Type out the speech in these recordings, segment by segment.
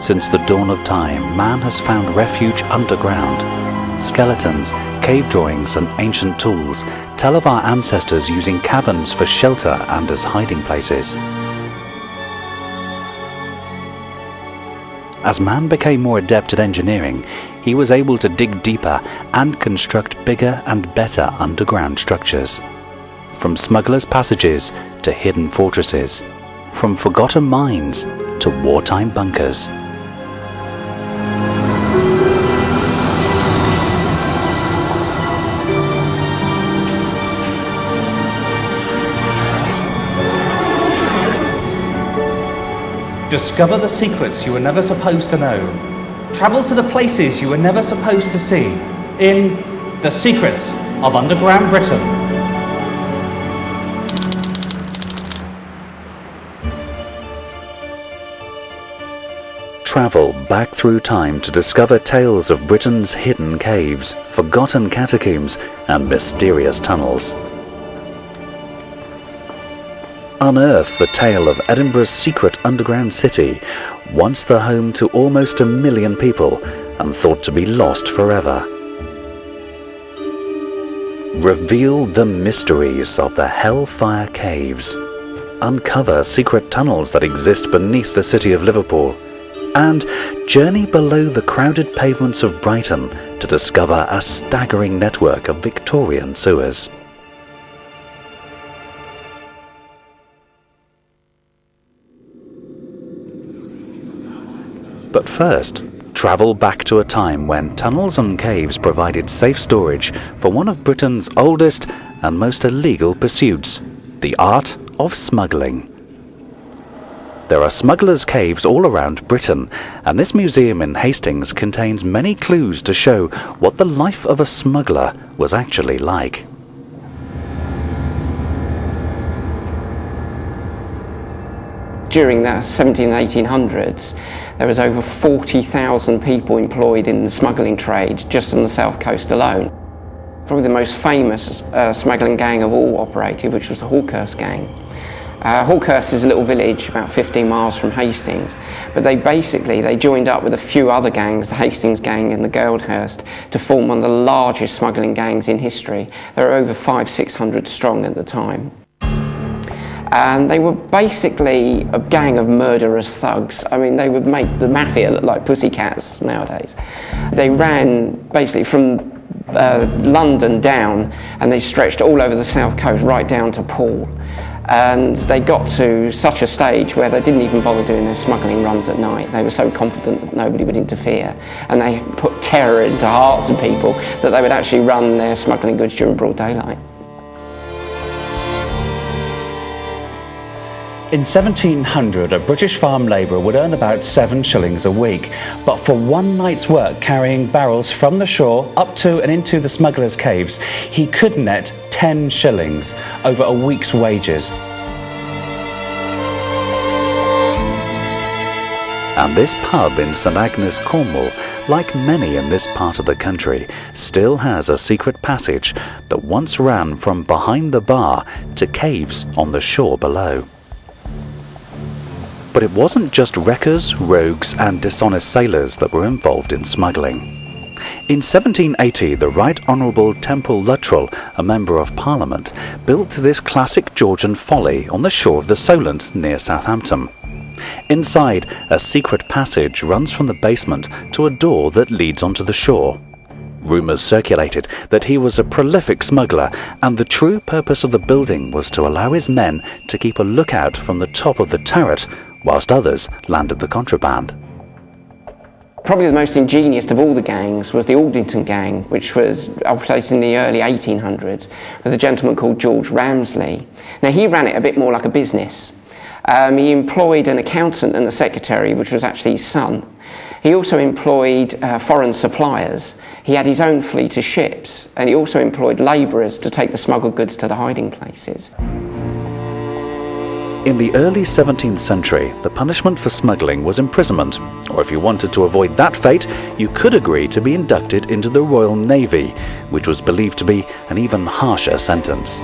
Since the dawn of time, man has found refuge underground. Skeletons, cave drawings and ancient tools tell of our ancestors using caverns for shelter and as hiding places. As man became more adept at engineering, he was able to dig deeper and construct bigger and better underground structures. From smugglers' passages to hidden fortresses, from forgotten mines to wartime bunkers. Discover the secrets you were never supposed to know. Travel to the places you were never supposed to see in The Secrets of Underground Britain. Travel back through time to discover tales of Britain's hidden caves, forgotten catacombs and mysterious tunnels. Unearth the tale of Edinburgh's secret underground city, once the home to almost 1 million people and thought to be lost forever. Reveal the mysteries of the Hellfire Caves. Uncover secret tunnels that exist beneath the city of Liverpool. And journey below the crowded pavements of Brighton to discover a staggering network of Victorian sewers. But first, travel back to a time when tunnels and caves provided safe storage for one of Britain's oldest and most illegal pursuits, the art of smuggling. There are smugglers' caves all around Britain, and this museum in Hastings contains many clues to show what the life of a smuggler was actually like. During the 1700s and 1800s, there was over 40,000 people employed in the smuggling trade just on the south coast alone. Probably the most famous smuggling gang of all operated, which was the Hawkhurst gang. Hawkhurst is a little village about 15 miles from Hastings, but they joined up with a few other gangs, the Hastings gang and the Goldhurst, to form one of the largest smuggling gangs in history. They were over 500-600 strong at the time. And they were basically a gang of murderous thugs. I mean, they would make the mafia look like pussycats nowadays. They ran basically from London down, and they stretched all over the south coast right down to Poole. And they got to such a stage where they didn't even bother doing their smuggling runs at night. They were so confident that nobody would interfere. And they put terror into hearts of people that they would actually run their smuggling goods during broad daylight. In 1700, a British farm labourer would earn about 7 shillings a week, but for one night's work carrying barrels from the shore up to and into the smugglers' caves, he could net 10 shillings, over a week's wages. And this pub in St Agnes, Cornwall, like many in this part of the country, still has a secret passage that once ran from behind the bar to caves on the shore below. But it wasn't just wreckers, rogues and dishonest sailors that were involved in smuggling. In 1780, the Right Honourable Temple Luttrell, a Member of Parliament, built this classic Georgian folly on the shore of the Solent near Southampton. Inside, a secret passage runs from the basement to a door that leads onto the shore. Rumours circulated that he was a prolific smuggler, and the true purpose of the building was to allow his men to keep a lookout from the top of the turret whilst others landed the contraband. Probably the most ingenious of all the gangs was the Aldington gang, which was operated in the early 1800s with a gentleman called George Ramsley. Now, he ran it a bit more like a business. He employed an accountant and a secretary, which was actually his son. He also employed foreign suppliers. He had his own fleet of ships, and he also employed labourers to take the smuggled goods to the hiding places. In the early 17th century, the punishment for smuggling was imprisonment, or if you wanted to avoid that fate, you could agree to be inducted into the Royal Navy, which was believed to be an even harsher sentence.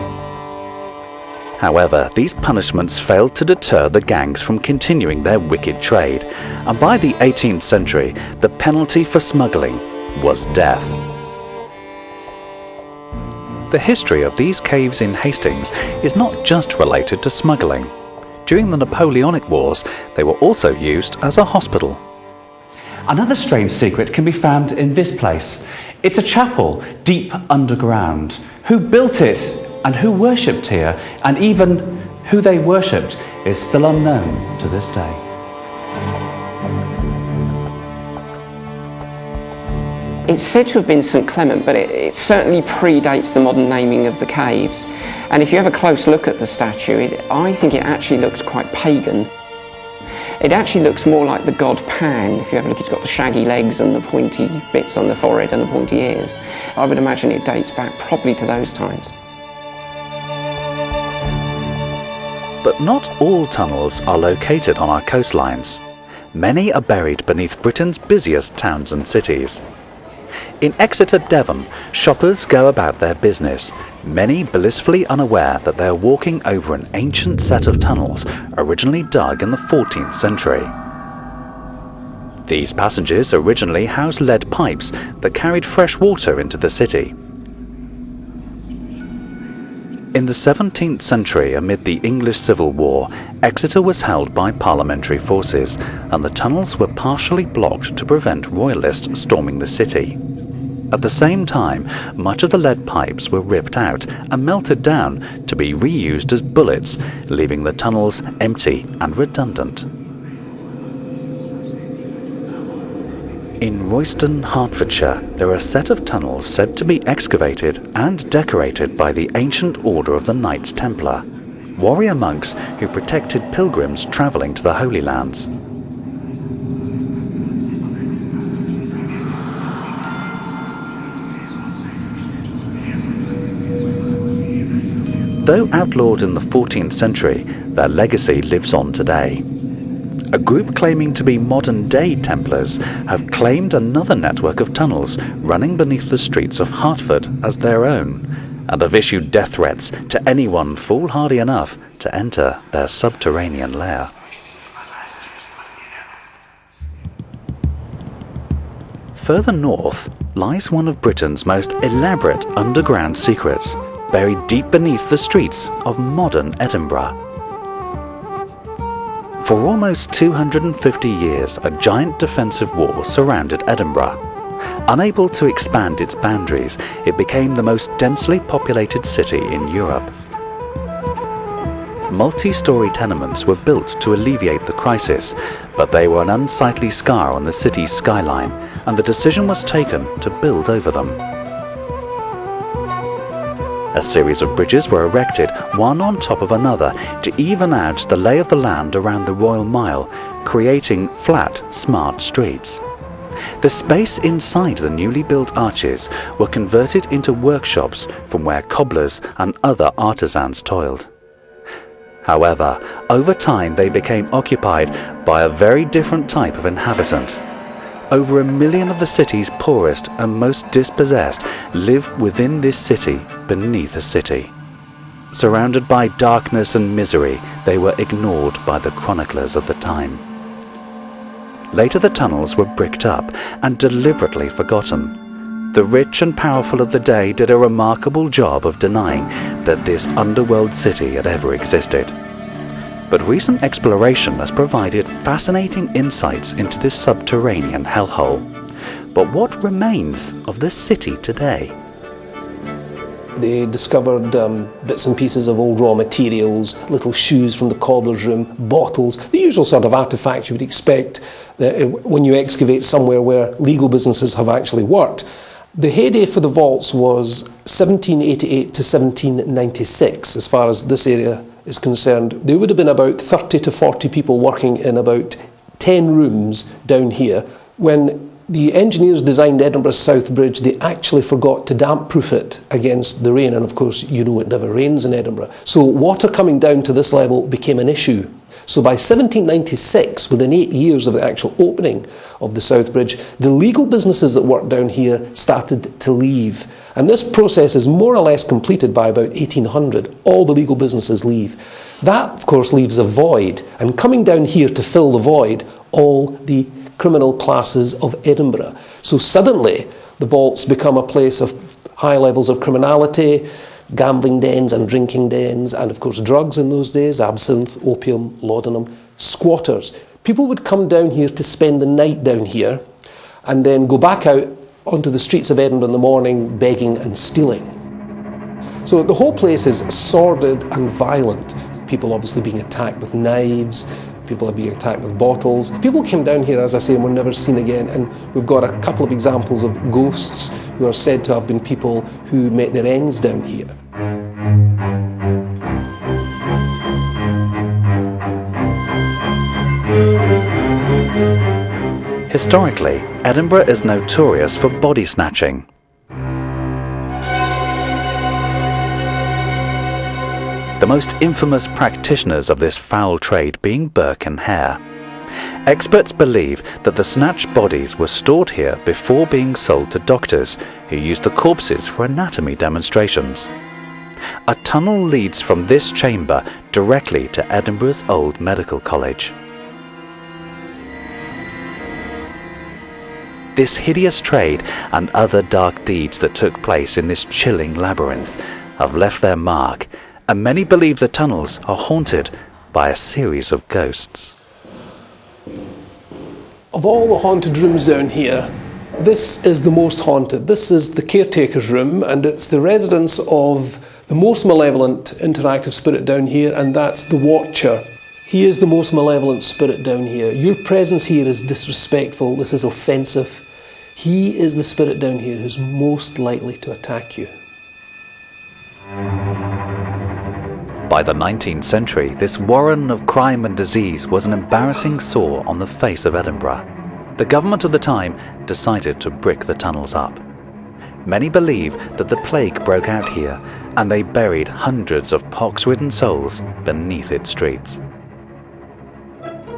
However, these punishments failed to deter the gangs from continuing their wicked trade, and by the 18th century, the penalty for smuggling was death. The history of these caves in Hastings is not just related to smuggling. During the Napoleonic Wars, they were also used as a hospital. Another strange secret can be found in this place. It's a chapel deep underground. Who built it and who worshipped here, and even who they worshipped, is still unknown to this day. It's said to have been St Clement, but it certainly predates the modern naming of the caves. And if you have a close look at the statue, I think it actually looks quite pagan. It actually looks more like the god Pan. If you have a look, it's got the shaggy legs and the pointy bits on the forehead and the pointy ears. I would imagine it dates back probably to those times. But not all tunnels are located on our coastlines. Many are buried beneath Britain's busiest towns and cities. In Exeter, Devon, shoppers go about their business, many blissfully unaware that they are walking over an ancient set of tunnels originally dug in the 14th century. These passages originally housed lead pipes that carried fresh water into the city. In the 17th century, amid the English Civil War, Exeter was held by parliamentary forces, and the tunnels were partially blocked to prevent royalists storming the city. At the same time, much of the lead pipes were ripped out and melted down to be reused as bullets, leaving the tunnels empty and redundant. In Royston, Hertfordshire, there are a set of tunnels said to be excavated and decorated by the ancient order of the Knights Templar, warrior monks who protected pilgrims travelling to the Holy Lands. Though outlawed in the 14th century, their legacy lives on today. A group claiming to be modern-day Templars have claimed another network of tunnels running beneath the streets of Hertford as their own, and have issued death threats to anyone foolhardy enough to enter their subterranean lair. Further north lies one of Britain's most elaborate underground secrets, buried deep beneath the streets of modern Edinburgh. For almost 250 years, a giant defensive wall surrounded Edinburgh. Unable to expand its boundaries, it became the most densely populated city in Europe. Multi-storey tenements were built to alleviate the crisis, but they were an unsightly scar on the city's skyline, and the decision was taken to build over them. A series of bridges were erected, one on top of another, to even out the lay of the land around the Royal Mile, creating flat, smart streets. The space inside the newly built arches were converted into workshops from where cobblers and other artisans toiled. However, over time they became occupied by a very different type of inhabitant. Over 1 million of the city's poorest and most dispossessed live within this city beneath a city. Surrounded by darkness and misery, they were ignored by the chroniclers of the time. Later the tunnels were bricked up and deliberately forgotten. The rich and powerful of the day did a remarkable job of denying that this underworld city had ever existed. But recent exploration has provided fascinating insights into this subterranean hellhole. But what remains of this city today? They discovered bits and pieces of old raw materials, little shoes from the cobbler's room, bottles, the usual sort of artefacts you would expect when you excavate somewhere where legal businesses have actually worked. The heyday for the vaults was 1788 to 1796, as far as this area is concerned. There would have been about 30 to 40 people working in about 10 rooms down here. When the engineers designed Edinburgh's South Bridge, they actually forgot to damp-proof it against the rain, and of course you know it never rains in Edinburgh. So water coming down to this level became an issue. So by 1796, within 8 years of the actual opening of the South Bridge, the legal businesses that worked down here started to leave. And this process is more or less completed by about 1800. All the legal businesses leave. That, of course, leaves a void. And coming down here to fill the void, all the criminal classes of Edinburgh. So suddenly, the vaults become a place of high levels of criminality, gambling dens and drinking dens, and of course drugs in those days, absinthe, opium, laudanum, squatters. People would come down here to spend the night down here and then go back out onto the streets of Edinburgh in the morning begging and stealing. So the whole place is sordid and violent. People obviously being attacked with knives, people are being attacked with bottles. People came down here, as I say, and were never seen again, and we've got a couple of examples of ghosts who are said to have been people who met their ends down here. Historically, Edinburgh is notorious for body snatching. The most infamous practitioners of this foul trade being Burke and Hare. Experts believe that the snatched bodies were stored here before being sold to doctors who used the corpses for anatomy demonstrations. A tunnel leads from this chamber directly to Edinburgh's Old Medical College. This hideous trade and other dark deeds that took place in this chilling labyrinth have left their mark, and many believe the tunnels are haunted by a series of ghosts. Of all the haunted rooms down here, this is the most haunted. This is the caretaker's room, and it's the residence of the most malevolent interactive spirit down here, and that's the Watcher. He is the most malevolent spirit down here. Your presence here is disrespectful, this is offensive. He is the spirit down here who's most likely to attack you. By the 19th century, this warren of crime and disease was an embarrassing sore on the face of Edinburgh. The government of the time decided to brick the tunnels up. Many believe that the plague broke out here, and they buried hundreds of pox-ridden souls beneath its streets.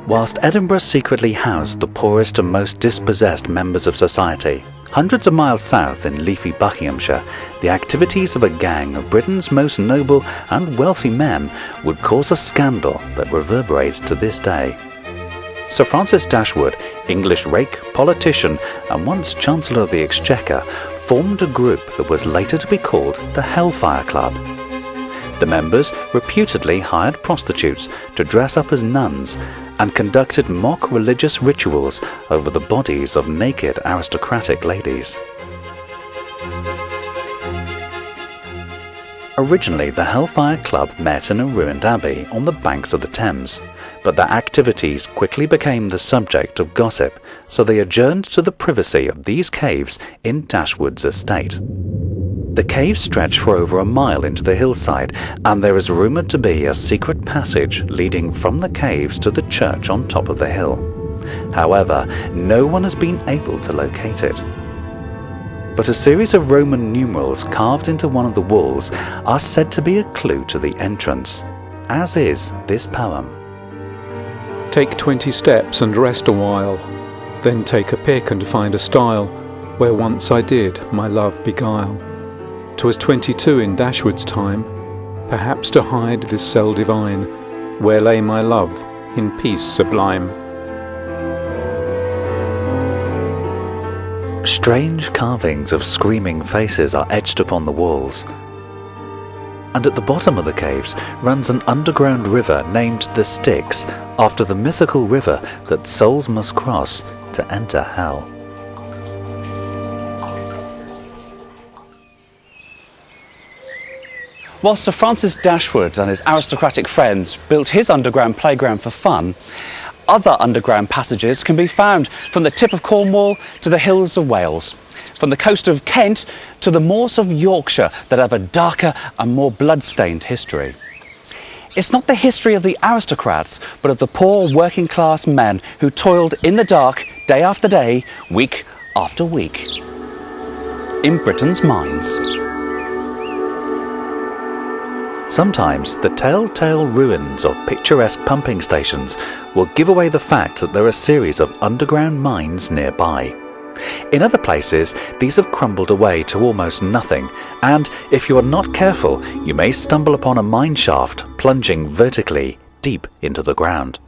Whilst Edinburgh secretly housed the poorest and most dispossessed members of society, hundreds of miles south in leafy Buckinghamshire, the activities of a gang of Britain's most noble and wealthy men would cause a scandal that reverberates to this day. Sir Francis Dashwood, English rake, politician, and once Chancellor of the Exchequer, formed a group that was later to be called the Hellfire Club. The members reputedly hired prostitutes to dress up as nuns and conducted mock religious rituals over the bodies of naked aristocratic ladies. Originally, the Hellfire Club met in a ruined abbey on the banks of the Thames, but their activities quickly became the subject of gossip, so they adjourned to the privacy of these caves in Dashwood's estate. The caves stretch for over a mile into the hillside, and there is rumoured to be a secret passage leading from the caves to the church on top of the hill. However, no one has been able to locate it. But a series of Roman numerals carved into one of the walls are said to be a clue to the entrance, as is this poem. Take 20 steps and rest a while, then take a pick and find a stile, where once I did my love beguile. 'Twas 22 in Dashwood's time, perhaps to hide this cell divine, where lay my love in peace sublime. Strange carvings of screaming faces are etched upon the walls. And at the bottom of the caves runs an underground river named the Styx, after the mythical river that souls must cross to enter hell. Whilst Sir Francis Dashwood and his aristocratic friends built his underground playground for fun, other underground passages can be found from the tip of Cornwall to the hills of Wales, from the coast of Kent to the moors of Yorkshire that have a darker and more blood-stained history. It's not the history of the aristocrats, but of the poor working class men who toiled in the dark day after day, week after week, in Britain's mines. Sometimes the telltale ruins of picturesque pumping stations will give away the fact that there are a series of underground mines nearby. In other places, these have crumbled away to almost nothing, and if you are not careful, you may stumble upon a mine shaft plunging vertically deep into the ground.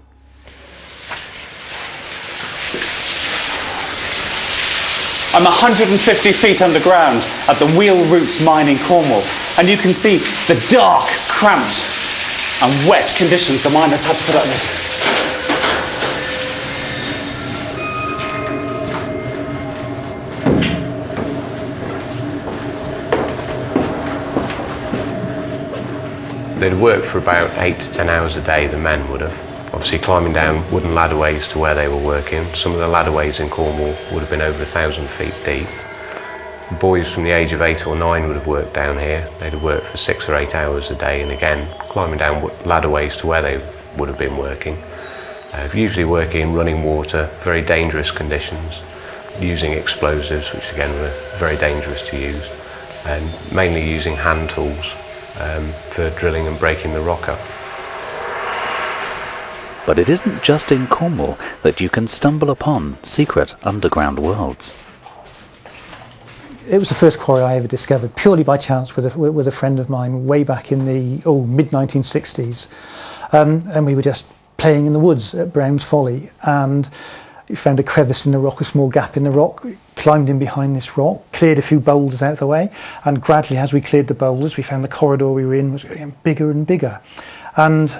I'm 150 feet underground at the Wheel Roots mine in Cornwall, and you can see the dark, cramped and wet conditions the miners had to put up with. They'd work for about 8 to 10 hours a day, the men would have. Obviously climbing down wooden ladderways to where they were working. Some of the ladderways in Cornwall would have been over 1,000 feet deep. Boys from the age of 8 or 9 would have worked down here. They'd have worked for 6 or 8 hours a day, and again climbing down ladderways to where they would have been working. Usually working in running water, very dangerous conditions, using explosives, which again were very dangerous to use, and mainly using hand tools for drilling and breaking the rock up. But it isn't just in Cornwall that you can stumble upon secret underground worlds. It was the first quarry I ever discovered, purely by chance with a friend of mine way back in the mid-1960s. And we were just playing in the woods at Brown's Folly, and we found a crevice in the rock, a small gap in the rock. We climbed in behind this rock, cleared a few boulders out of the way, and gradually as we cleared the boulders, we found the corridor we were in was getting bigger and bigger. And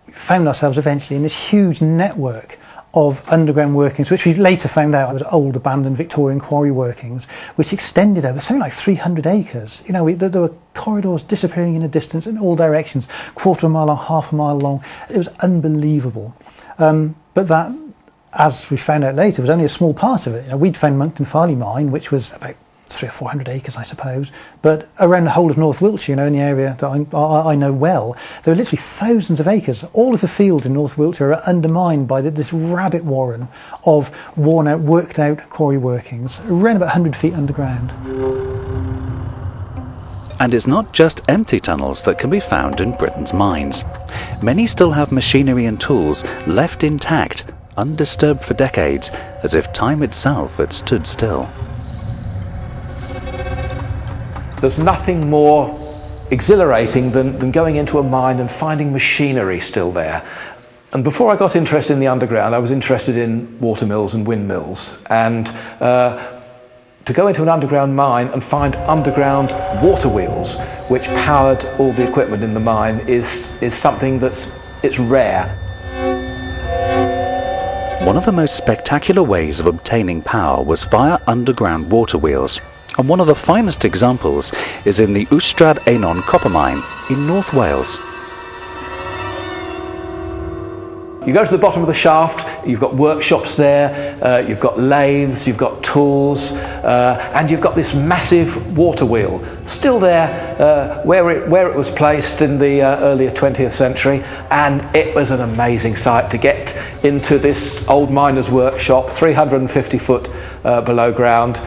we found ourselves eventually in this huge network of underground workings, which we later found out was old abandoned Victorian quarry workings, which extended over something like 300 acres. You know, there were corridors disappearing in the distance in all directions, quarter of a mile long, half a mile long. It was unbelievable. But that, as we found out later, was only a small part of it. You know, we'd found Monkton Farley mine, which was about 300 or 400 acres, I suppose. But around the whole of North Wiltshire, you know, in the area that I know well, there are literally thousands of acres. All of the fields in North Wiltshire are undermined by this rabbit warren of worn out, worked out quarry workings, around about 100 feet underground. And it's not just empty tunnels that can be found in Britain's mines. Many still have machinery and tools left intact, undisturbed for decades, as if time itself had stood still. There's nothing more exhilarating than going into a mine and finding machinery still there. And before I got interested in the underground, I was interested in watermills and windmills. And to go into an underground mine and find underground water wheels, which powered all the equipment in the mine, is something it's rare. One of the most spectacular ways of obtaining power was via underground water wheels. And one of the finest examples is in the Ystrad Einon copper mine in North Wales. You go to the bottom of the shaft, you've got workshops there, you've got lathes, you've got tools, and you've got this massive water wheel still there where it was placed in the earlier 20th century, and it was an amazing sight to get into this old miner's workshop, 350 foot below ground.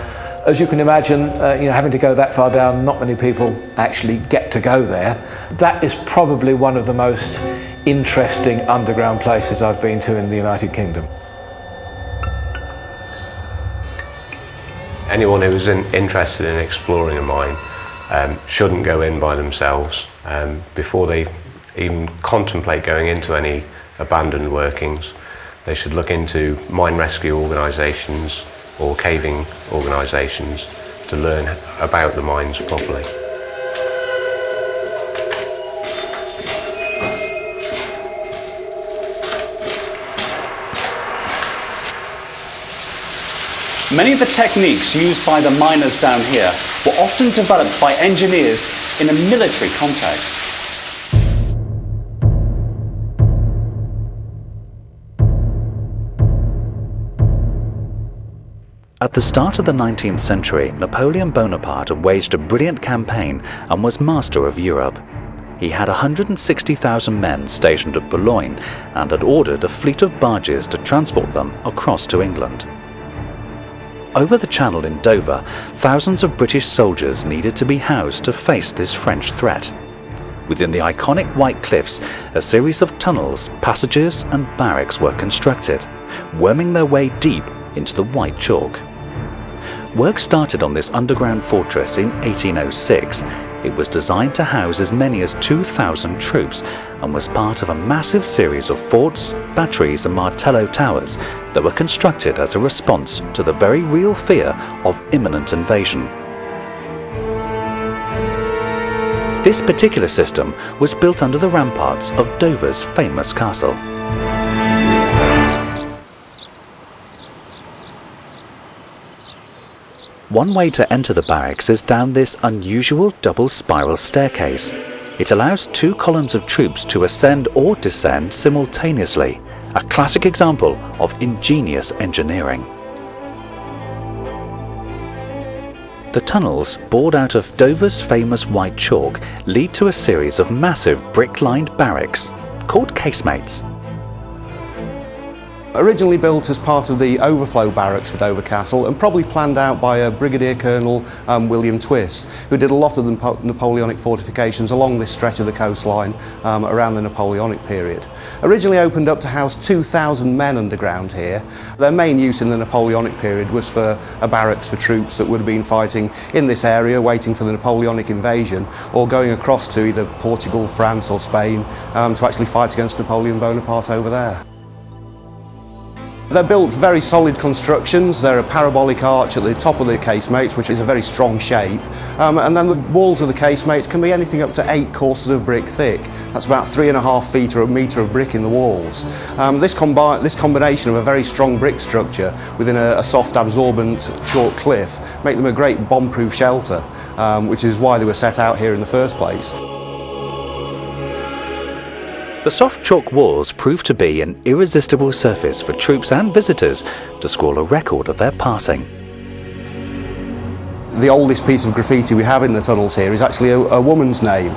As you can imagine, having to go that far down, not many people actually get to go there. That is probably one of the most interesting underground places I've been to in the United Kingdom. Anyone who is interested in exploring a mine shouldn't go in by themselves. Before they even contemplate going into any abandoned workings, they should look into mine rescue organisations or caving organisations to learn about the mines properly. Many of the techniques used by the miners down here were often developed by engineers in a military context. At the start of the 19th century, Napoleon Bonaparte had waged a brilliant campaign and was master of Europe. He had 160,000 men stationed at Boulogne and had ordered a fleet of barges to transport them across to England. Over the channel in Dover, thousands of British soldiers needed to be housed to face this French threat. Within the iconic White Cliffs, a series of tunnels, passages and barracks were constructed, worming their way deep into the white chalk. Work started on this underground fortress in 1806. It was designed to house as many as 2,000 troops and was part of a massive series of forts, batteries and Martello towers that were constructed as a response to the very real fear of imminent invasion. This particular system was built under the ramparts of Dover's famous castle. One way to enter the barracks is down this unusual double spiral staircase. It allows 2 columns of troops to ascend or descend simultaneously, a classic example of ingenious engineering. The tunnels, bored out of Dover's famous white chalk, lead to a series of massive brick-lined barracks called casemates. Originally built as part of the overflow barracks for Dover Castle and probably planned out by a Brigadier Colonel William Twiss, who did a lot of the Napoleonic fortifications along this stretch of the coastline around the Napoleonic period. Originally opened up to house 2,000 men underground here. Their main use in the Napoleonic period was for a barracks for troops that would have been fighting in this area, waiting for the Napoleonic invasion, or going across to either Portugal, France or Spain to actually fight against Napoleon Bonaparte over there. They're built very solid constructions. They're a parabolic arch at the top of the casemates, which is a very strong shape. And then the walls of the casemates can be anything up to 8 courses of brick thick. That's about 3.5 feet or a metre of brick in the walls. This combination of a very strong brick structure within a soft absorbent chalk cliff make them a great bomb-proof shelter, which is why they were set out here in the first place. The soft chalk walls proved to be an irresistible surface for troops and visitors to scrawl a record of their passing. The oldest piece of graffiti we have in the tunnels here is actually a woman's name.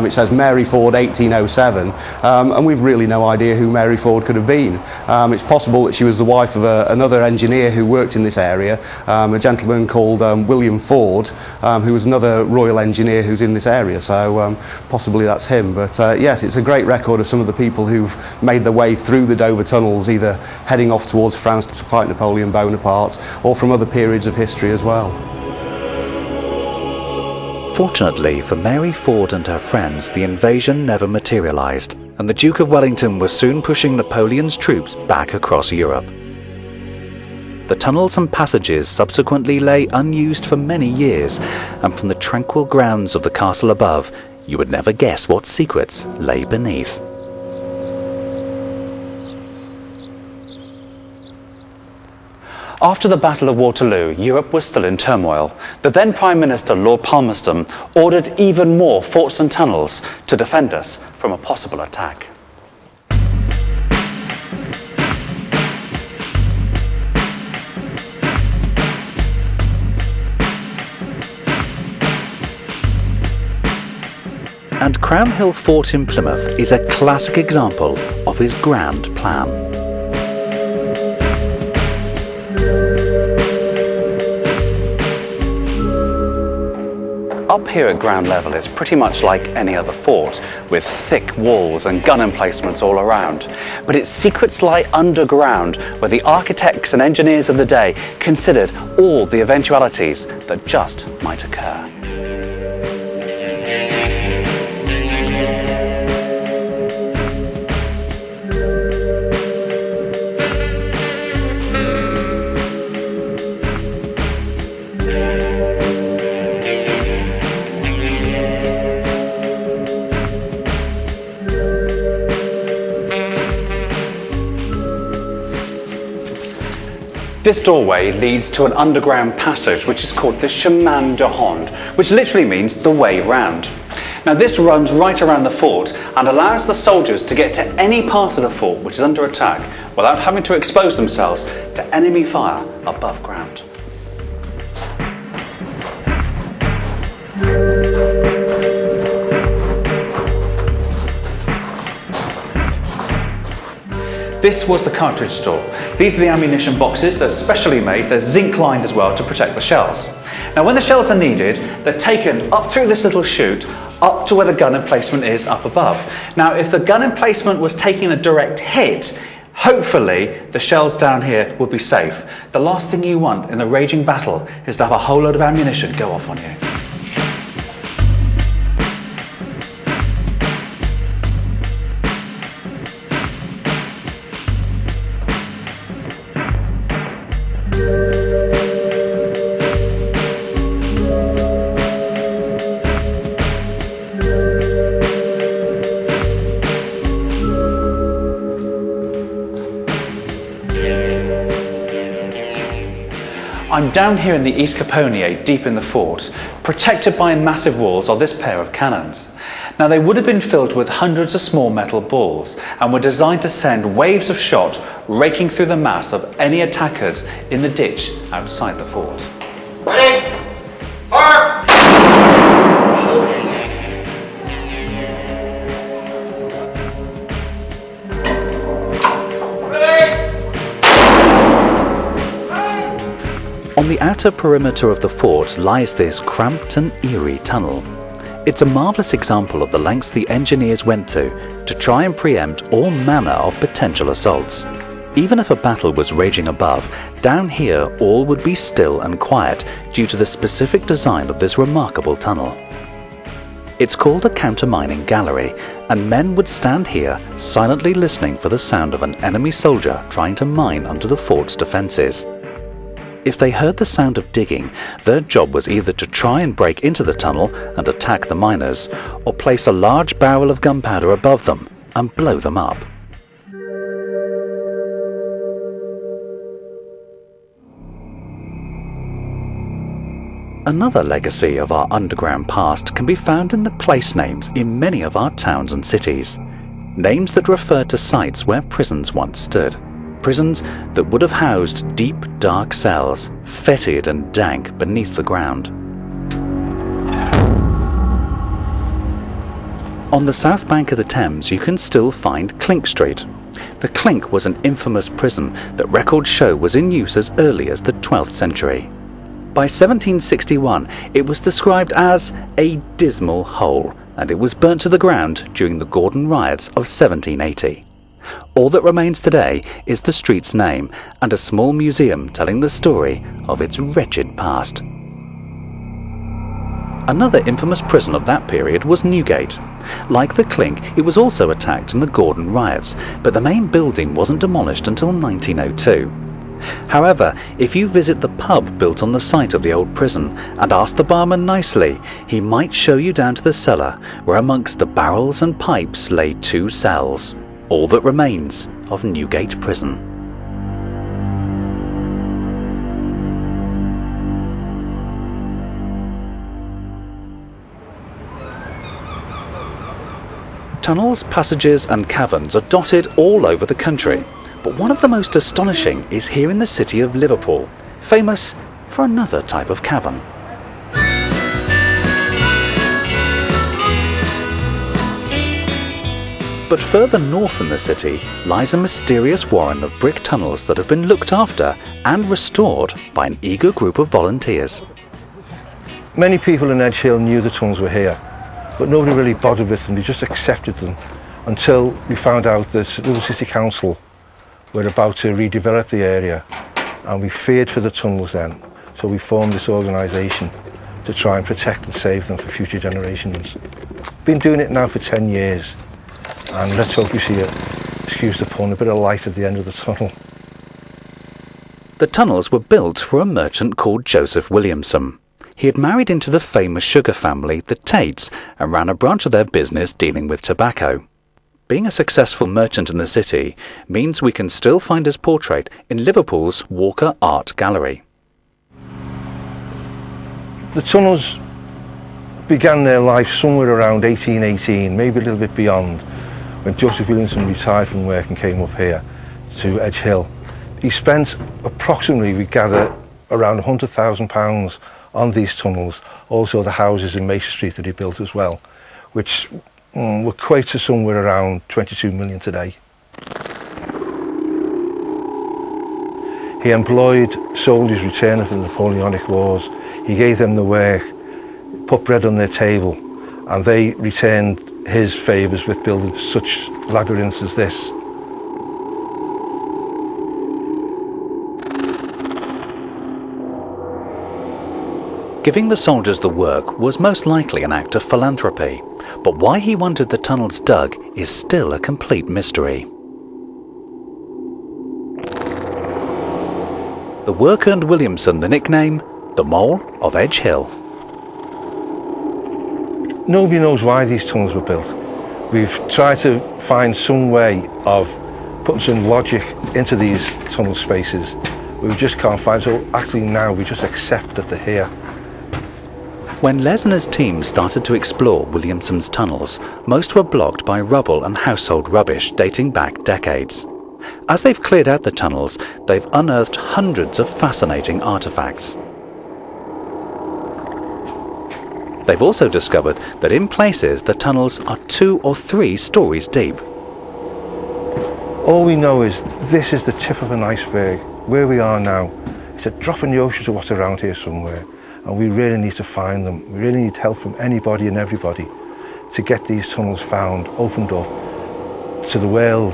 It says Mary Ford 1807, and we've really no idea who Mary Ford could have been. It's possible that she was the wife of another engineer who worked in this area, a gentleman called William Ford, who was another royal engineer who's in this area, so possibly that's him. But yes, it's a great record of some of the people who've made their way through the Dover tunnels, either heading off towards France to fight Napoleon Bonaparte, or from other periods of history as well. Fortunately for Mary Ford and her friends, the invasion never materialised, and the Duke of Wellington was soon pushing Napoleon's troops back across Europe. The tunnels and passages subsequently lay unused for many years, and from the tranquil grounds of the castle above, you would never guess what secrets lay beneath. After the Battle of Waterloo, Europe was still in turmoil. The then Prime Minister, Lord Palmerston, ordered even more forts and tunnels to defend us from a possible attack. And Crown Hill Fort in Plymouth is a classic example of his grand plan. Up here at ground level is pretty much like any other fort, with thick walls and gun emplacements all around. But its secrets lie underground, where the architects and engineers of the day considered all the eventualities that just might occur. This doorway leads to an underground passage which is called the chemin de ronde, which literally means the way round. Now this runs right around the fort and allows the soldiers to get to any part of the fort which is under attack without having to expose themselves to enemy fire above ground. This was the cartridge store. These are the ammunition boxes. They're specially made. They're zinc lined as well to protect the shells. Now when the shells are needed, they're taken up through this little chute, up up to where the gun emplacement is up above. Now, if the gun emplacement was taking a direct hit, hopefully the shells down here would be safe. The last thing you want in the raging battle is to have a whole load of ammunition go off on you. I'm down here in the East Caponier, deep in the fort, protected by massive walls of this pair of cannons. Now, they would have been filled with hundreds of small metal balls and were designed to send waves of shot raking through the mass of any attackers in the ditch outside the fort. Ready? Fire! On the outer perimeter of the fort lies this cramped and eerie tunnel. It's a marvellous example of the lengths the engineers went to try and preempt all manner of potential assaults. Even if a battle was raging above, down here all would be still and quiet due to the specific design of this remarkable tunnel. It's called a countermining gallery, and men would stand here silently listening for the sound of an enemy soldier trying to mine under the fort's defences. If they heard the sound of digging, their job was either to try and break into the tunnel and attack the miners, or place a large barrel of gunpowder above them and blow them up. Another legacy of our underground past can be found in the place names in many of our towns and cities. Names that refer to sites where prisons once stood. Prisons that would have housed deep, dark cells, fetid and dank beneath the ground. On the south bank of the Thames, you can still find Clink Street. The Clink was an infamous prison that records show was in use as early as the 12th century. By 1761, it was described as a dismal hole, and it was burnt to the ground during the Gordon riots of 1780. All that remains today is the street's name and a small museum telling the story of its wretched past. Another infamous prison of that period was Newgate. Like the Clink, it was also attacked in the Gordon riots, but the main building wasn't demolished until 1902. However, if you visit the pub built on the site of the old prison and ask the barman nicely, he might show you down to the cellar, where amongst the barrels and pipes lay 2 cells. All that remains of Newgate Prison. Tunnels, passages and caverns are dotted all over the country, but one of the most astonishing is here in the city of Liverpool, famous for another type of cavern. But further north in the city lies a mysterious warren of brick tunnels that have been looked after and restored by an eager group of volunteers. Many people in Edge Hill knew the tunnels were here, but nobody really bothered with them. They just accepted them until we found out that Liverpool City Council were about to redevelop the area, and we feared for the tunnels then, so we formed this organisation to try and protect and save them for future generations. Been doing it now for 10 years. And let's hope we see, excuse the pun, a bit of light at the end of the tunnel. The tunnels were built for a merchant called Joseph Williamson. He had married into the famous sugar family, the Tates, and ran a branch of their business dealing with tobacco. Being a successful merchant in the city means we can still find his portrait in Liverpool's Walker Art Gallery. The tunnels began their life somewhere around 1818, maybe a little bit beyond, when Joseph Williamson retired from work and came up here to Edge Hill. He spent approximately, we gather, around £100,000 on these tunnels, also the houses in Mason Street that he built as well, which will equate to somewhere around 22 million today. He employed soldiers returning from the Napoleonic Wars. He gave them the work, put bread on their table, and they returned his favours with building such labyrinths as this. Giving the soldiers the work was most likely an act of philanthropy, but why he wanted the tunnels dug is still a complete mystery. The work earned Williamson the nickname, the Mole of Edge Hill. Nobody knows why these tunnels were built. We've tried to find some way of putting some logic into these tunnel spaces, but we just can't find. So actually now we just accept that they're here. When Les and his team started to explore Williamson's tunnels, most were blocked by rubble and household rubbish dating back decades. As they've cleared out the tunnels, they've unearthed hundreds of fascinating artefacts. They've also discovered that in places the tunnels are 2 or 3 stories deep. All we know is this is the tip of an iceberg. Where we are now, it's a drop in the ocean to what's around here somewhere. And we really need to find them. We really need help from anybody and everybody to get these tunnels found, opened up to the world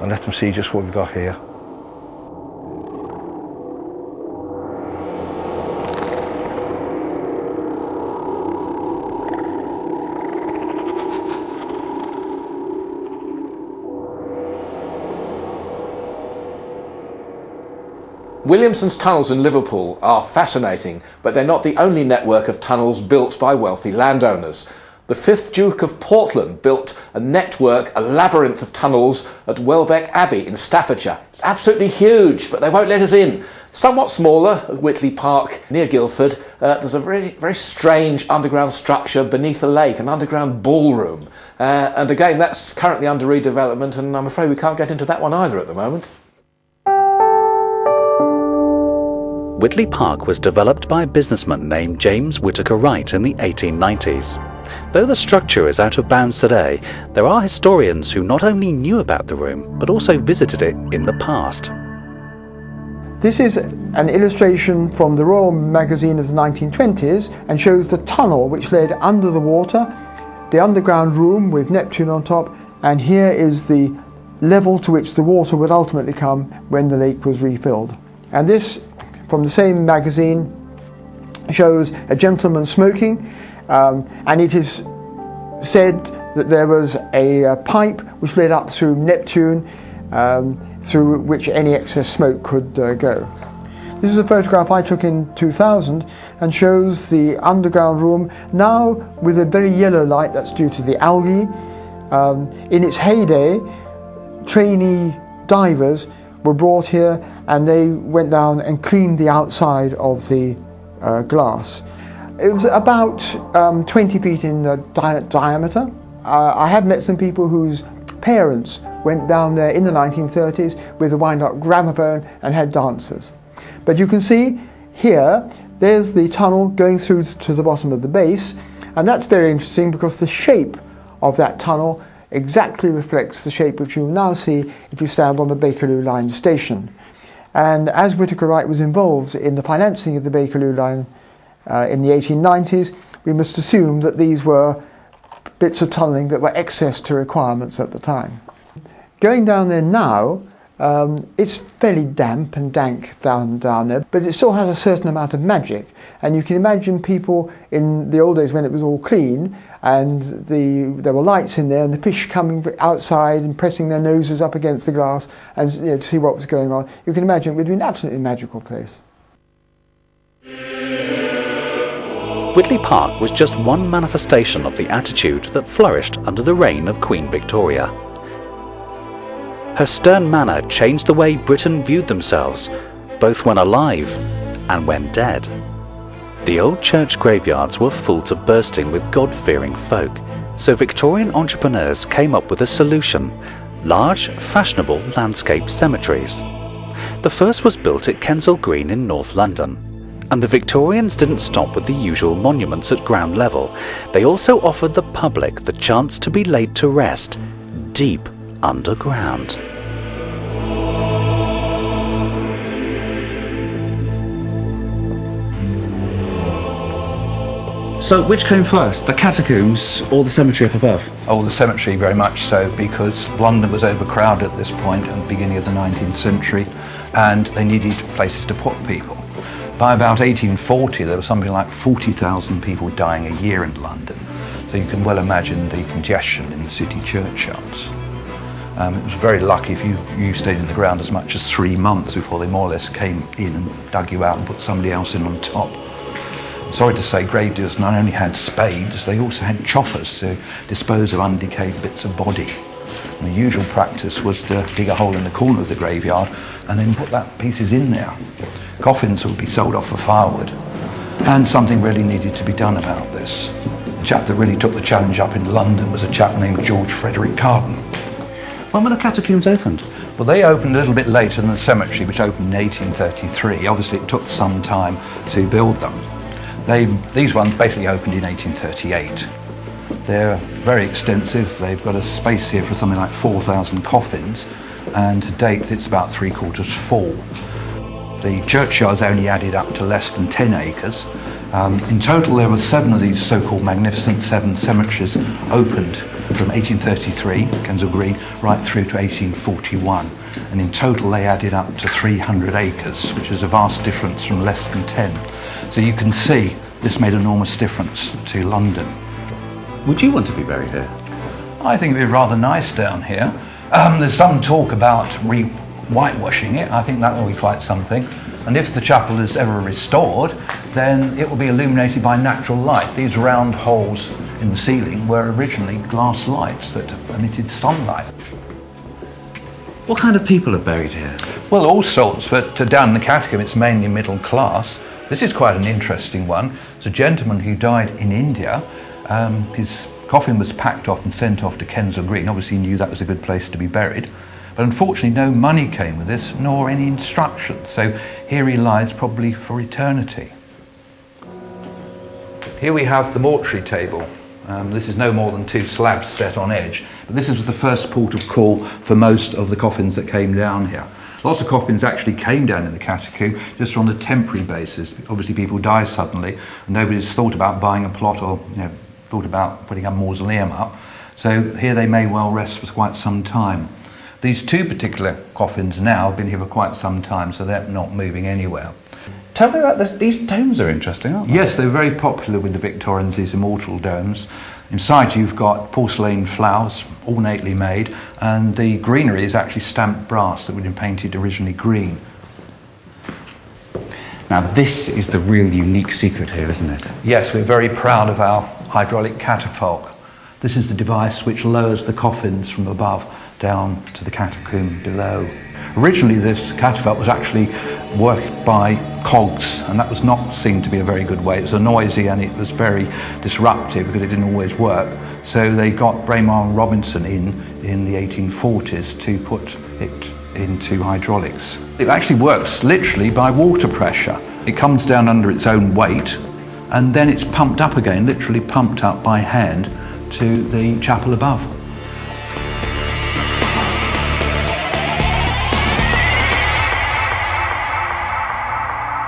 and let them see just what we've got here. Williamson's tunnels in Liverpool are fascinating, but they're not the only network of tunnels built by wealthy landowners. The 5th Duke of Portland built a network, a labyrinth of tunnels at Welbeck Abbey in Staffordshire. It's absolutely huge, but they won't let us in. Somewhat smaller at Whitley Park near Guildford, there's a very, very strange underground structure beneath a lake, an underground ballroom. And again, that's currently under redevelopment, and I'm afraid we can't get into that one either at the moment. Whitley Park was developed by a businessman named James Whittaker Wright in the 1890s. Though the structure is out of bounds today, there are historians who not only knew about the room, but also visited it in the past. This is an illustration from the Royal Magazine of the 1920s and shows the tunnel which led under the water, the underground room with Neptune on top, and here is the level to which the water would ultimately come when the lake was refilled. And this, from the same magazine, shows a gentleman smoking, and it is said that there was a pipe which led up through Neptune, through which any excess smoke could go. This is a photograph I took in 2000 and shows the underground room now with a very yellow light. That's due to the algae. In its heyday, trainee divers were brought here and they went down and cleaned the outside of the glass. It was about 20 feet in diameter. I have met some people whose parents went down there in the 1930s with a wind-up gramophone and had dancers. But you can see here, there's the tunnel going through to the bottom of the base, and that's very interesting because the shape of that tunnel exactly reflects the shape which you'll now see if you stand on the Bakerloo line station. And as Whittaker Wright was involved in the financing of the Bakerloo line in the 1890s, we must assume that these were bits of tunnelling that were excess to requirements at the time. Going down there now, it's fairly damp and dank down there, but it still has a certain amount of magic. And you can imagine people in the old days when it was all clean and there were lights in there and the fish coming outside and pressing their noses up against the glass and to see what was going on. You can imagine it would be an absolutely magical place. Whitley Park was just one manifestation of the attitude that flourished under the reign of Queen Victoria. Her stern manner changed the way Britain viewed themselves, both when alive and when dead. The old church graveyards were full to bursting with God-fearing folk, so Victorian entrepreneurs came up with a solution: large, fashionable landscape cemeteries. The first was built at Kensal Green in North London. And the Victorians didn't stop with the usual monuments at ground level. They also offered the public the chance to be laid to rest deep underground. So which came first, the catacombs or the cemetery up above? Oh, the cemetery very much so, because London was overcrowded at this point at the beginning of the 19th century, and they needed places to put people. By about 1840, there was something like 40,000 people dying a year in London. So you can well imagine the congestion in the city churchyards. It was very lucky if you stayed in the ground as much as 3 months before they more or less came in and dug you out and put somebody else in on top. Sorry to say, gravediggers not only had spades, they also had choppers to dispose of undecayed bits of body. And the usual practice was to dig a hole in the corner of the graveyard and then put that pieces in there. Coffins would be sold off for firewood, and something really needed to be done about this. The chap that really took the challenge up in London was a chap named George Frederick Carden. When were the catacombs opened? Well, they opened a little bit later than the cemetery, which opened in 1833. Obviously, it took some time to build them. These ones basically opened in 1838. They're very extensive. They've got a space here for something like 4,000 coffins, and to date it's about 3/4 full. The churchyard's only added up to less than 10 acres. In total there were 7 of these so-called Magnificent Seven cemeteries opened from 1833, Kensal Green, right through to 1841. And in total they added up to 300 acres, which is a vast difference from less than 10. So you can see this made an enormous difference to London. Would you want to be buried here? I think it'd be rather nice down here. There's some talk about whitewashing it. I think that will be quite something. And if the chapel is ever restored, then it will be illuminated by natural light. These round holes in the ceiling were originally glass lights that emitted sunlight. What kind of people are buried here? Well, all sorts, but down in the catacomb it's mainly middle class. This is quite an interesting one. It's a gentleman who died in India. His coffin was packed off and sent off to Kensal Green. Obviously he knew that was a good place to be buried. But unfortunately no money came with this, nor any instructions. So here he lies probably for eternity. Here we have the mortuary table. This is no more than 2 slabs set on edge. But this is the first port of call for most of the coffins that came down here. Lots of coffins actually came down in the catacomb just on a temporary basis. Obviously people die suddenly and nobody's thought about buying a plot or thought about putting a mausoleum up. So here they may well rest for quite some time. These 2 particular coffins now have been here for quite some time, so they're not moving anywhere. Tell me about these domes are interesting, aren't they? Yes, they're very popular with the Victorians, these immortal domes. Inside you've got porcelain flowers, ornately made, and the greenery is actually stamped brass that would have been painted originally green. Now this is the real unique secret here, isn't it? Yes, we're very proud of our hydraulic catafalque. This is the device which lowers the coffins from above down to the catacomb below. Originally this catafalque was actually worked by cogs, and that was not seen to be a very good way. It was noisy and it was very disruptive because it didn't always work. So they got Braemar and Robinson in the 1840s to put it into hydraulics. It actually works literally by water pressure. It comes down under its own weight and then it's pumped up again, literally pumped up by hand to the chapel above.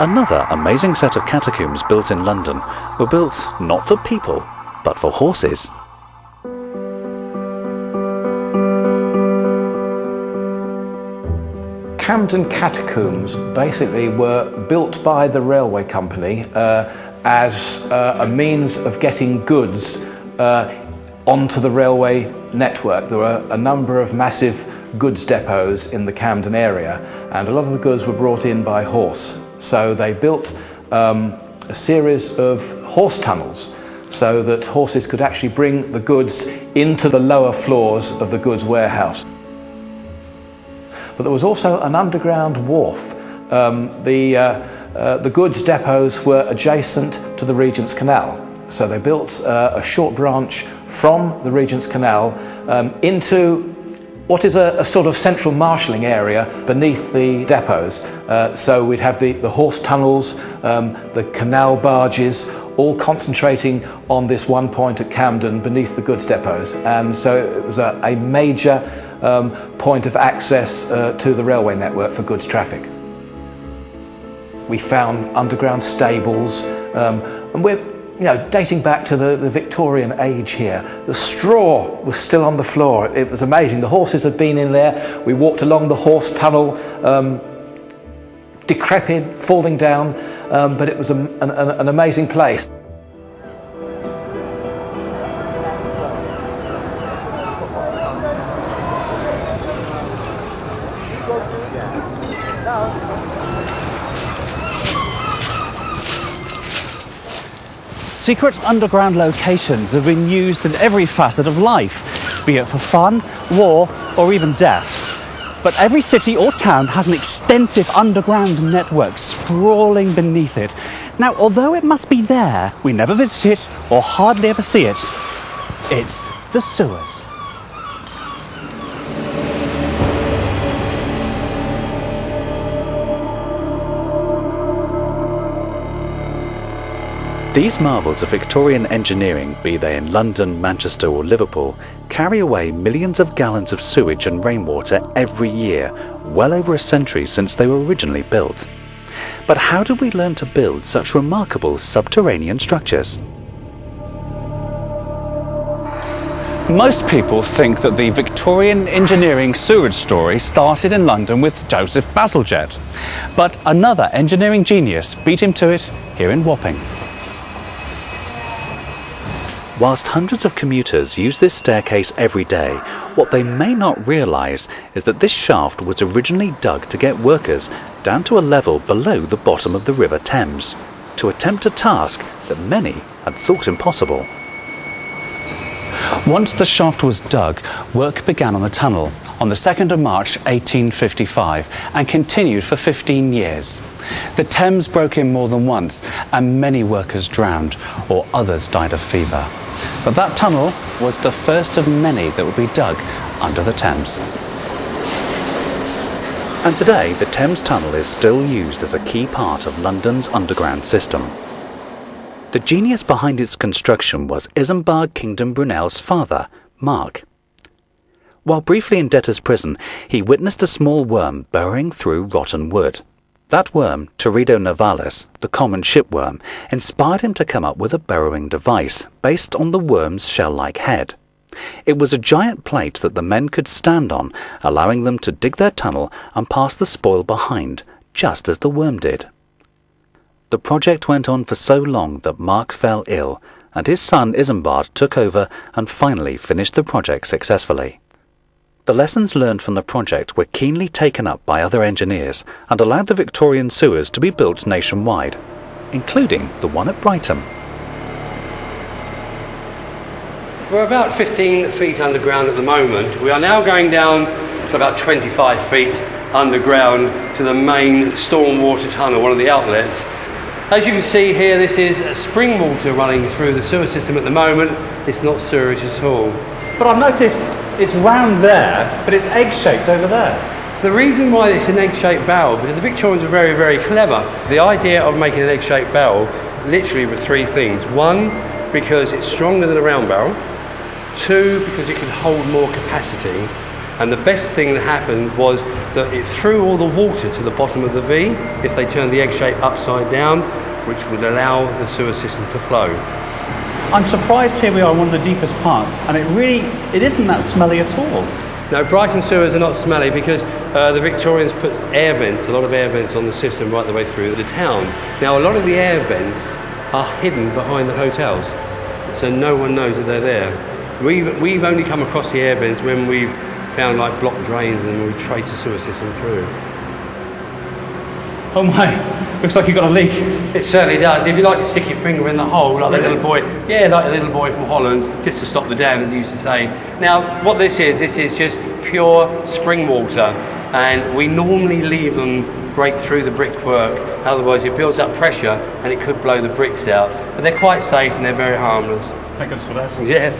Another amazing set of catacombs built in London were built not for people, but for horses. Camden Catacombs basically were built by the railway company as a means of getting goods onto the railway network. There were a number of massive goods depots in the Camden area, and a lot of the goods were brought in by horse. So they built a series of horse tunnels so that horses could actually bring the goods into the lower floors of the goods warehouse. But there was also an underground wharf. The goods depots were adjacent to the Regent's Canal. So they built a short branch from the Regent's Canal into what is a sort of central marshalling area beneath the depots. So we'd have the horse tunnels, the canal barges, all concentrating on this one point at Camden beneath the goods depots. And so it was a major point of access to the railway network for goods traffic. We found underground stables, and we're you know, dating back to the Victorian age here. The straw was still on the floor. It was amazing. The horses had been in there. We walked along the horse tunnel, decrepit, falling down, but it was an amazing place. Secret underground locations have been used in every facet of life, be it for fun, war, or even death. But every city or town has an extensive underground network sprawling beneath it. Now, although it must be there, we never visit it or hardly ever see it. It's the sewers. These marvels of Victorian engineering, be they in London, Manchester or Liverpool, carry away millions of gallons of sewage and rainwater every year, well over a century since they were originally built. But how did we learn to build such remarkable subterranean structures? Most people think that the Victorian engineering sewerage story started in London with Joseph Bazalgette, but another engineering genius beat him to it here in Wapping. Whilst hundreds of commuters use this staircase every day, what they may not realise is that this shaft was originally dug to get workers down to a level below the bottom of the River Thames, to attempt a task that many had thought impossible. Once the shaft was dug, work began on the tunnel on the 2nd of March 1855 and continued for 15 years. The Thames broke in more than once and many workers drowned or others died of fever. But that tunnel was the first of many that would be dug under the Thames. And today, the Thames Tunnel is still used as a key part of London's underground system. The genius behind its construction was Isambard Kingdom Brunel's father, Mark. While briefly in debtor's prison, he witnessed a small worm burrowing through rotten wood. That worm, Teredo navalis, the common shipworm, inspired him to come up with a burrowing device based on the worm's shell-like head. It was a giant plate that the men could stand on, allowing them to dig their tunnel and pass the spoil behind, just as the worm did. The project went on for so long that Mark fell ill, and his son Isambard took over and finally finished the project successfully. The lessons learned from the project were keenly taken up by other engineers and allowed the Victorian sewers to be built nationwide, including the one at Brighton. We're about 15 feet underground at the moment. We are now going down to about 25 feet underground to the main stormwater tunnel, one of the outlets. As you can see here, this is spring water running through the sewer system at the moment. It's not sewerage at all. But I've noticed it's round there, but it's egg-shaped over there. The reason why it's an egg-shaped barrel, because the Victorians were very, very clever. The idea of making an egg-shaped barrel literally were three things. One, because it's stronger than a round barrel. Two, because it could hold more capacity. And the best thing that happened was that it threw all the water to the bottom of the V if they turned the egg shape upside down, which would allow the sewer system to flow. I'm surprised here we are in one of the deepest parts, and it isn't that smelly at all. No, Brighton sewers are not smelly because the Victorians put air vents, a lot of air vents on the system right the way through the town. Now a lot of the air vents are hidden behind the hotels, so no one knows that they're there. We've only come across the air vents when we've found like blocked drains and we've traced the sewer system through. Oh my, looks like you've got a leak. It certainly does. If you like to stick your finger in the hole, like the little boy, like the little boy from Holland, just to stop the dam, as he used to say. Now, what this is just pure spring water, and we normally leave them break through the brickwork, otherwise it builds up pressure and it could blow the bricks out. But they're quite safe and they're very harmless. Thank goodness for that. Yeah.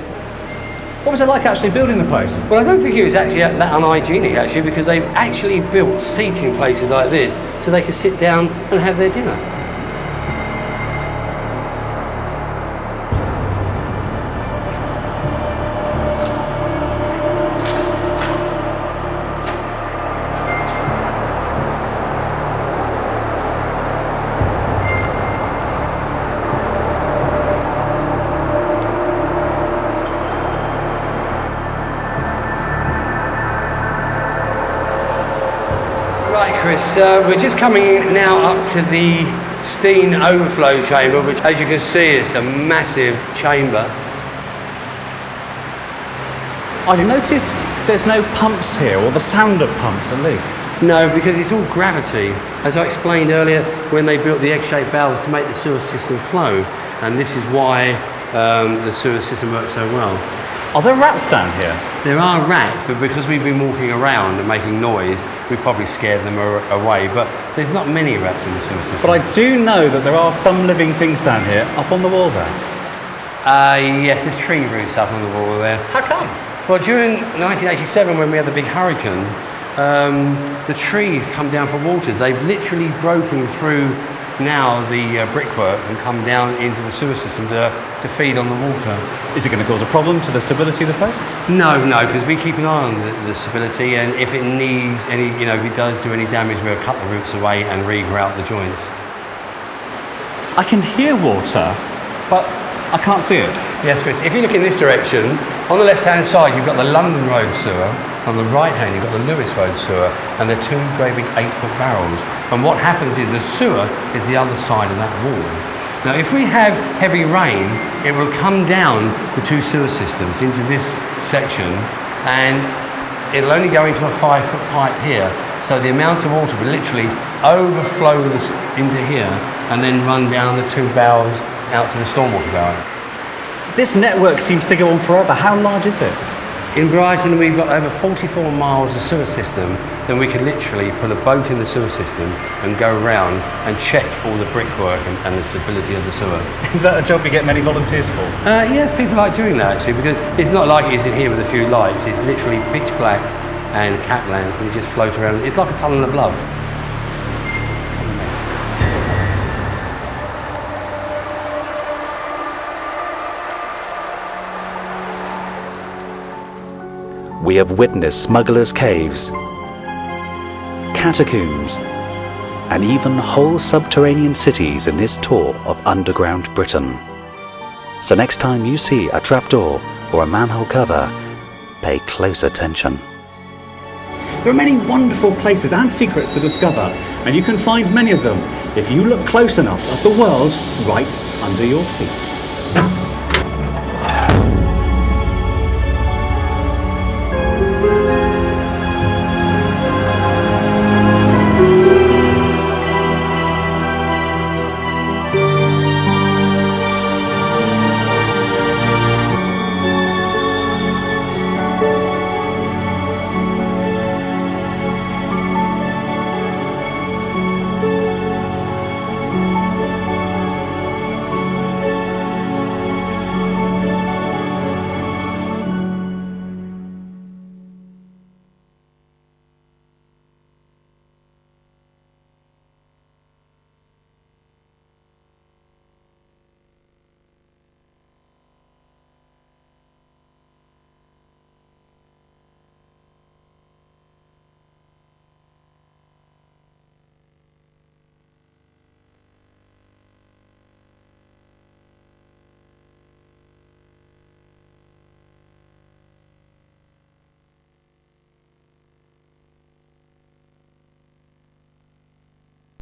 What was it like actually building the place? Well, I don't think it was actually that unhygienic actually, because they've actually built seating places like this so they could sit down and have their dinner. Chris. We're just coming now up to the steam overflow chamber, which, as you can see, is a massive chamber. I've noticed there's no pumps here, or the sound of pumps at least. No, because it's all gravity. As I explained earlier, when they built the egg-shaped valves to make the sewer system flow, and this is why the sewer system works so well. Are there rats down here? There are rats, but because we've been walking around and making noise, we've probably scared them away. But there's not many rats in the sewer system. But I do know that there are some living things down here, up on the wall there. Yes, there's tree roots up on the wall there. How come? Well, during 1987, when we had the big hurricane, the trees come down for water. They've literally broken through now the brickwork and come down into the sewer system to feed on the water. Is it going to cause a problem to the stability of the place? No, because we keep an eye on the stability, and if it needs any, if it does do any damage, we'll cut the roots away and regrout the joints. I can hear water, but I can't see it. Yes, Chris, if you look in this direction, on the left-hand side you've got the London Road sewer, on the right-hand you've got the Lewis Road sewer, and they're two great big 8-foot barrels. And what happens is the sewer is the other side of that wall. Now, if we have heavy rain, it will come down the two sewer systems into this section, and it'll only go into a 5-foot pipe here. So the amount of water will literally overflow into here and then run down the two barrels out to the stormwater barrel. This network seems to go on forever. How large is it? In Brighton, we've got over 44 miles of sewer system. Then we can literally put a boat in the sewer system and go around and check all the brickwork and the stability of the sewer. Is that a job you get many volunteers for? Yeah, people like doing that actually, because it's not like it's in here with a few lights. It's literally pitch black and cat lamps, and you just float around. It's like a tunnel of love. We have witnessed smugglers' caves, catacombs, and even whole subterranean cities in this tour of underground Britain. So next time you see a trapdoor or a manhole cover, pay close attention. There are many wonderful places and secrets to discover, and you can find many of them if you look close enough at the world right under your feet.